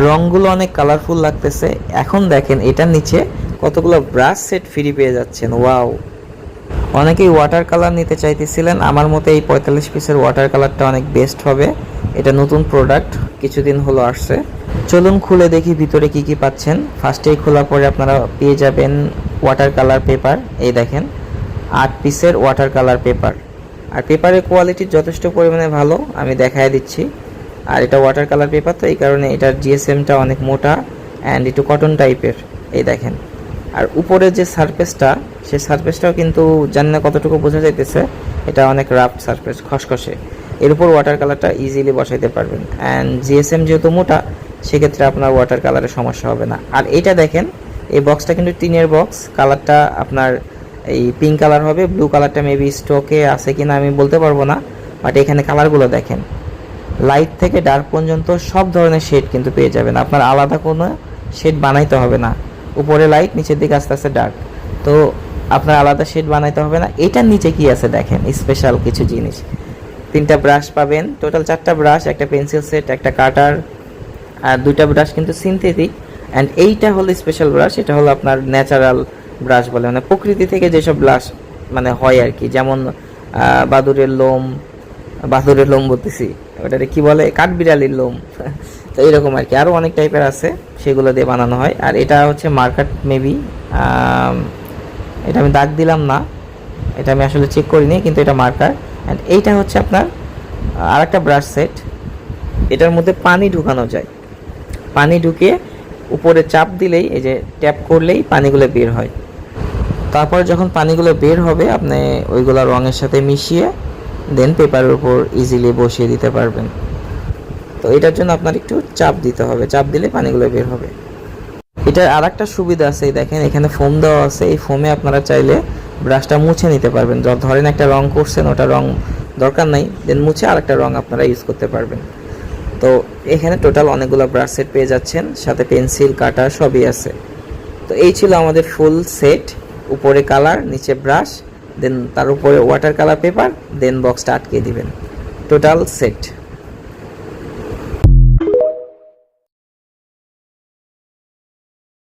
রঙগুলো অনেক কালারফুল লাগতেছে। এখন দেখেন এটার নিচে কতগুলো ব্রাশ সেট ফ্রি পেয়ে যাচ্ছেন। ওয়াও! অনেকেই ওয়াটার কালার নিতে চাইতেছিলেন, আমার মতে এই 45 পিসের ওয়াটার কালারটা অনেক বেস্ট হবে। এটা নতুন প্রোডাক্ট, কিছুদিন হলো আসছে। চলুন খুলে দেখি ভিতরে কি কি পাচ্ছেন। ফার্স্টেই খোলার পরে আপনারা পেয়ে যাবেন ওয়াটার কালার পেপার। এই দেখেন 8 পিসের ওয়াটার কালার পেপার, আর পেপারের কোয়ালিটি যথেষ্ট পরিমাণে ভালো, আমি দেখায় দিচ্ছি। আর এটা ওয়াটার কালার পেপার, তো এই কারণে এটার জিএসএমটা অনেক মোটা অ্যান্ড একটু কটন টাইপের। এই দেখেন, আর উপরে যে সারফেসটা, সেই সারফেসটাও কিন্তু জানি না কতটুকু বোঝা যাইতেছে, এটা অনেক রাফ সারফেস, খসখসে। এর উপর ওয়াটার কালারটা ইজিলি বসাইতে পারবেন। অ্যান্ড জিএসএম যেহেতু মোটা, সেক্ষেত্রে আপনার ওয়াটার কালারের সমস্যা হবে না। আর এইটা দেখেন, এই বক্সটা কিন্তু টিনের বক্স, কালারটা আপনার এই পিঙ্ক কালার হবে। ব্লু কালারটা মেবি স্টকে আছে কিনা আমি বলতে পারবো না, বাট এখানে কালারগুলো দেখেন, লাইট থেকে ডার্ক পর্যন্ত সব ধরনের শেড কিন্তু পেয়ে যাবেন। আপনার আলাদা কোনো শেড বানাইতে হবে না। উপরে লাইট, নিচের দিকে আস্তে আস্তে ডার্ক, তো আপনার আলাদা শেড বানাইতে হবে না। এটার নিচে কি আছে দেখেন, স্পেশাল কিছু জিনিস। 3টা ব্রাশ পাবেন, টোটাল 4টা ব্রাশ, একটা পেন্সিল সেট, একটা কাটার, আর 2টা ব্রাশ কিন্তু সিনথেটিক। অ্যান্ড এইটা হলো স্পেশাল ব্রাশ, এটা হলো আপনার ন্যাচারাল ব্রাশ বলে, মানে প্রকৃতি থেকে যেসব ব্রাশ মানে হয় আর কি, যেমন বাদুরের লোম বলতেছি, ওটারে কি বলে, কাঠবিড়ালির লোম তো এরকম আর কি, আরও অনেক টাইপের আছে, সেগুলো দিয়ে বানানো হয়। আর এটা হচ্ছে মার্কার মেবি, এটা আমি দাগ দিলাম না, এটা আমি আসলে চেক করিনি, কিন্তু এটা মার্কার। অ্যান্ড এইটা হচ্ছে আপনার আরেকটা ব্রাশ সেট, এটার মধ্যে পানি ঢুকানো যায়। পানি ঢুকিয়ে উপরে চাপ দিলেই, এই যে ট্যাপ করলেই পানিগুলো বের হয়। তারপর যখন পানিগুলো বের হবে, আপনি ওইগুলো রঙের সাথে মিশিয়ে দেন পেপারের উপর ইজিলি বসিয়ে দিতে পারবেন। তো এটার জন্য আপনার একটু চাপ দিতে হবে, চাপ দিলে পানিগুলো বের হবে। এটার আর একটা সুবিধা আছে, দেখেন এখানে ফোম দেওয়া আছে, এই ফোমে আপনারা চাইলে ব্রাশটা মুছে নিতে পারবেন। ধরেন একটা রং করছেন, ওটা রং দরকার নাই, দেন মুছে আরেকটা রং আপনারা ইউজ করতে পারবেন। তো এখানে টোটাল অনেকগুলো ব্রাশ সেট পেয়ে যাচ্ছেন, সাথে পেন্সিল, কাটার সবই আছে। তো এই ছিল আমাদের ফুল সেট, উপরে কালার, নিচে ব্রাশ, দেন তার উপরে ওয়াটার কালার পেপার, দেন বক্সটা আটকে দিবেন, টোটাল সেট।